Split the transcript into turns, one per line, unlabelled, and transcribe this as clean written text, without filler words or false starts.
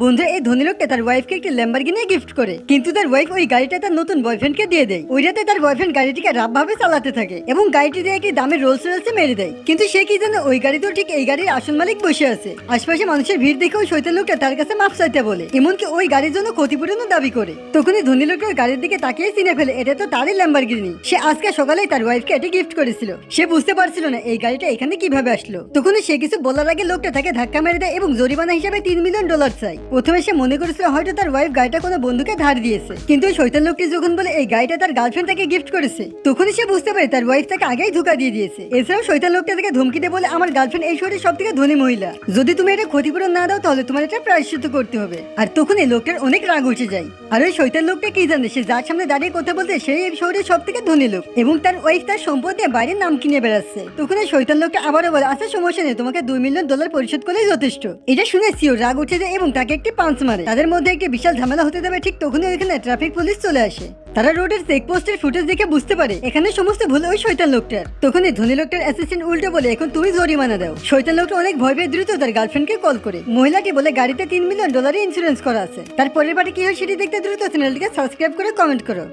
বন্ধুরা এই ধনী লোকটা তার ওয়াইফকে একটি ল্যাম্বরগিনি গিফট করে, কিন্তু তার ওয়াইফ ওই গাড়িটা তার নতুন বয়ফ্রেন্ডকে দিয়ে দেয়। ওই রাতে তার বয়ফ্রেন্ড গাড়িটিকে রাফ ভাবে চালাতে থাকে এবং গাড়িটি দিয়ে একটি দামের রোলস রয়েলসে মেরে দেয়। কিন্তু সে কি জানে ওই গাড়িতেও ঠিক এই গাড়ির আসল মালিক বসে আছে। আশপাশে মানুষের ভিড় দেখে ওই শয়তান লোকটা তার কাছে মাফ চাইতে বলে, এমনকি ওই গাড়ির জন্য ক্ষতিপূরণও দাবি করে। তখনই ধনী লোকটা গাড়ির দিকে তাকিয়ে চিনে ফেলে এটা তো তারই ল্যাম্বরগিনি। সে আজকে সকালেই তার ওয়াইফকে এটি গিফট করেছিল। সে বুঝতে পারছিল না এই গাড়িটা এখানে কিভাবে আসলো। তখনই সে কিছু বলার আগে লোকটা তাকে ধাক্কা মেরে দেয় এবং জরিমানা হিসেবে $3 মিলিয়ন চাই। প্রথমে সে মনে করেছিল হয়তো তার ওয়াইফ গাড়িটা কোনো বন্ধুকে ধার দিয়েছে, কিন্তু ওই শয়তান লোকটি যখন বলে এই গাড়িটা তার গার্লফ্রেন্ড তাকে গিফট করেছে, তখনই সে বুঝতে পারে তার ওয়াইফ তাকে আগেই ধোঁকা দিয়ে দিয়েছে। এছাড়াও শয়তান লোকটা তাকে ধমকি দিয়ে বলে আমার গার্লফ্রেন্ড এই শহরের সব থেকে ধনী মহিলা, যদি তুমি এটা ক্ষতিপূরণ না দাও তাহলে তোমার এটা প্রায়শ্চিত্ত করতে হবে। আর তখনই লোকটার অনেক রাগ উঠে যায়। আর ওই শয়তান লোকটা কি জানে সে যার সামনে দাঁড়িয়ে কথা বলতে সেই এই শহরের সব থেকে ধনী লোক এবং তার ওয়াইফ তার সম্পদ দিয়ে বাইরের নাম কিনে বেড়াচ্ছে। তখন ওই শয়তান লোকটা আবারও বলে আচ্ছা সমস্যা নেই, তোমাকে $2 মিলিয়ন পরিশোধ করলেই যথেষ্ট। এটা শুনে সিও রাগ উঠে যায় এবং তাকে একটি পাঞ্চ মারে। তাদের মধ্যে একটি বিশাল ঝামেলা হতে যাবে, ঠিক তখনই ওইখানে ট্রাফিক পুলিশ চলে আসে। তারা রোডের চেকপোস্টের ফুটেজ দেখে বুঝতে পারে এখানে সমস্ত ভুল ওই শয়তান লোকটার। তখন এই ধনী লোকটার অ্যাসিস্ট্যান্ট উল্টে বলে এখন তুমি জরিমানা দাও। শয়তান লোকটা অনেক ভয় পেয়ে দ্রুত তার গার্লফ্রেন্ডকে কল করে। মহিলাটি বলে গাড়িতে $3 মিলিয়ন ইন্স্যুরেন্স করা আছে। তার পরের বারে কি হয় সেটি দেখতে দ্রুত চ্যানেলটিকে সাবস্ক্রাইব করে কমেন্ট করো।